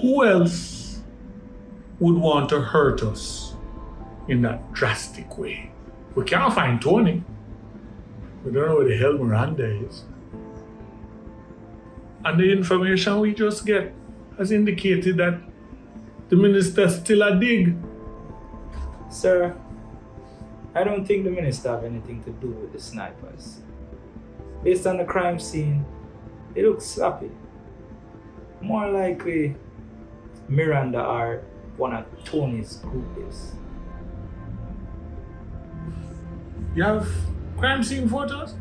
who else would want to hurt us in that drastic way? We can't find Tony. We don't know where the hell Miranda is. And the information we just get has indicated that the minister still a dig. Sir, I don't think the minister have anything to do with the snipers. Based on the crime scene, it looks sloppy. More likely, Miranda or one of Tony's groupies. You have crime scene photos?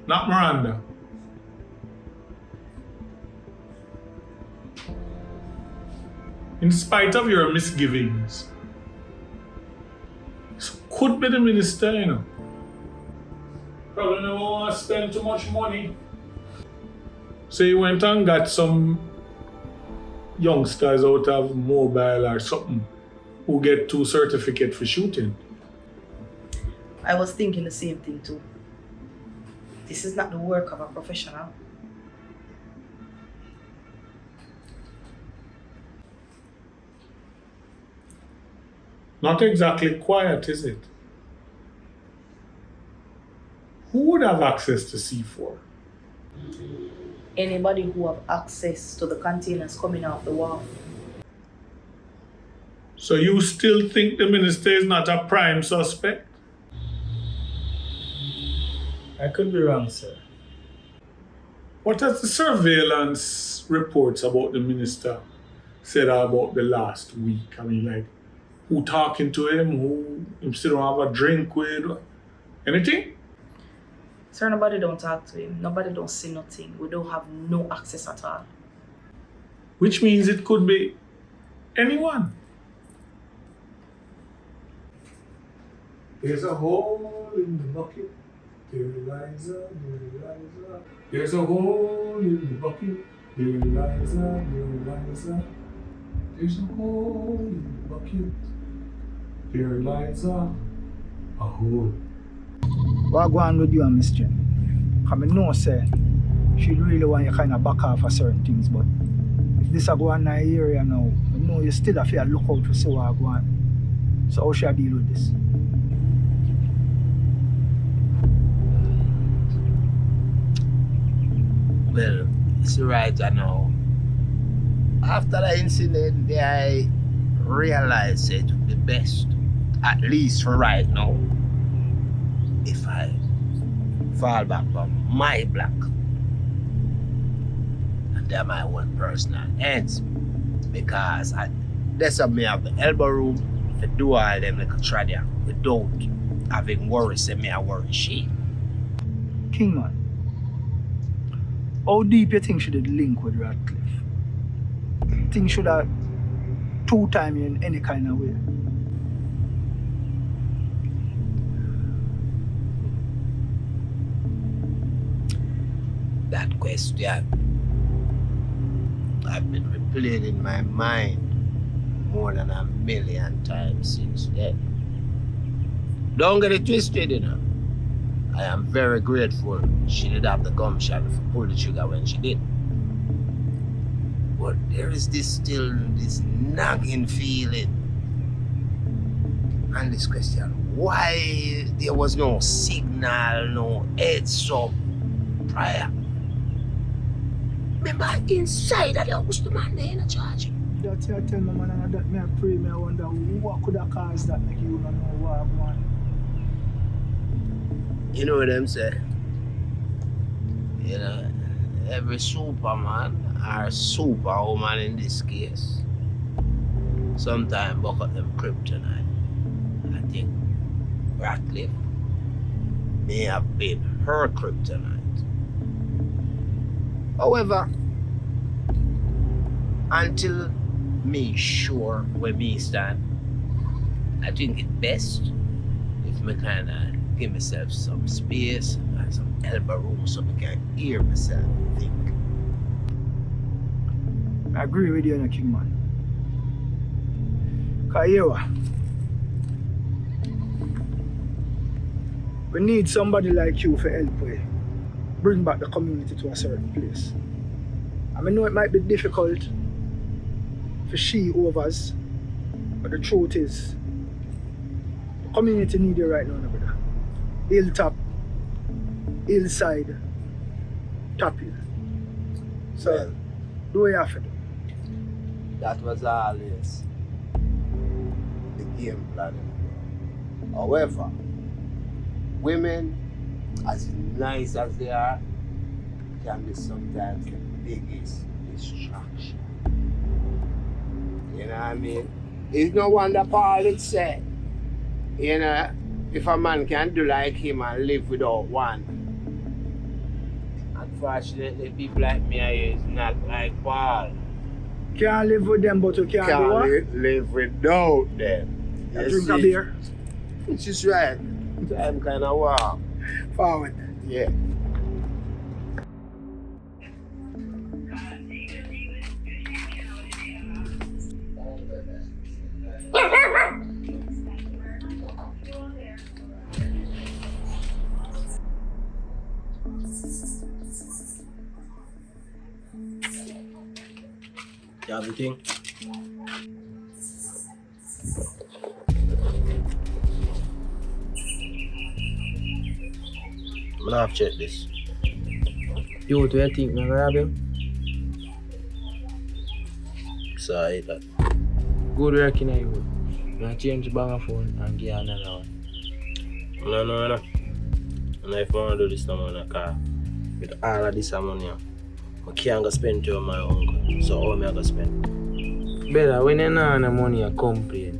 Not Miranda. In spite of your misgivings, this could be the minister, you know. Probably never want to spend too much money. So he went and got some youngsters out of mobile or something who get 2 certificates for shooting. I was thinking the same thing too. This is not the work of a professional. Not exactly quiet, is it? Who would have access to C4? Anybody who have access to the containers coming off the wharf. So you still think the minister is not a prime suspect? I could be wrong, sir. What has the surveillance reports about the minister said about the last week? I mean, like, who talking to him, who him still don't have a drink with, anything? Sir, nobody don't talk to him. Nobody don't say nothing. We don't have no access at all. Which means it could be anyone. There's a hole in the bucket. There lies a, there lies a. There's a hole in the bucket. There lies a, there lies a. There's a hole in the bucket. There lies a hole. What go on with you and Miss Jen? I know say she really want you kind of back off for certain things, but if this a go on in the area now, I know you still have to look out to see what go on. So how should I deal with this? Well, it's right I know. After the incident, I realized it would be best, at least for right now, if I fall back on my block and they're my own personal ends, because that's me have the elbow room to do all them like a tradia without having worries and me I worry she. Kingman, how deep you think she did link with Radcliffe? Think should have 2 times you in any kind of way? That question I've been replaying in my mind more than 1,000,000 times since then. Don't get it twisted, you know. I am very grateful she did have the gumption to pull the trigger when she did. But there is still this nagging feeling and this question, why there was no signal, no heads up prior? Remember inside of the house the man there in a charge. That's what I tell my man, and that me I pray, me I wonder what could have caused that, make you don't know what I'm going. You know what them say? You know, every superman or superwoman in this case sometimes buck up them kryptonite. I think Ratcliffe may have been her kryptonite. However, until me sure where me stand, I think it best if me kinda give myself some space and some elbow room so I can hear myself think. I agree with you, Kingman. Because you We need somebody like you for help we bring back the community to a certain place. I mean, know it might be difficult for she overs, but the truth is, the community need you right now, brother. Hilltop, hillside, top hill. So, Well, do what you have to do. that was always the game plan. However, women, as nice as they are, can be sometimes the biggest distraction. You know what I mean? It's no wonder Paul had said, you know, if a man can do like him and live without one. Unfortunately, people like me is not like Paul. Can't live with them, but you can't do what? Live without them. You You drink a see? beer. Which is right. I'm kind of warm. Forward. Yeah. You have the thing? I'm gonna have to check this. You, what do you think? I'm gonna have him? Sorry, that. Good work in you. I'm gonna change the bang phone and get another one. No. And if I want to do this, I'm gonna car. With all of this money, I can't go spend it on my uncle. So how am I gonna spend? Better when you not have money, you complain.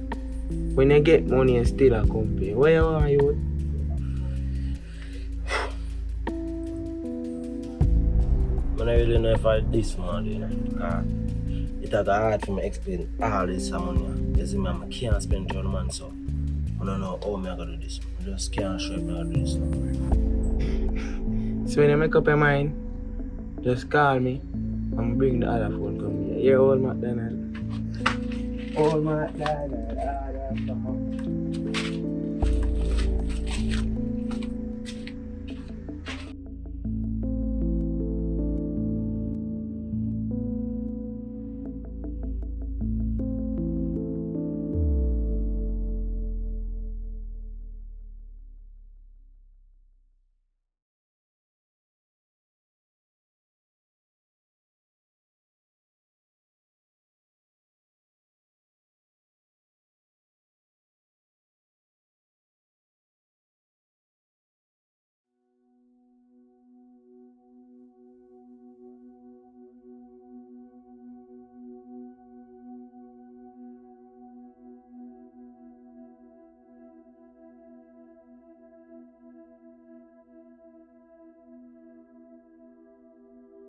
When you get money, you still a complain. Where you are, you? I don't really know if I this money, you know. It's hard for me to explain all this money. You see, I can't spend it on man, so I don't know how I'm gonna do this. I just can't show me how to do this. So when you make up your mind, just call me and bring the other phone come here. You're old McDonald. Old McDonald, other phone.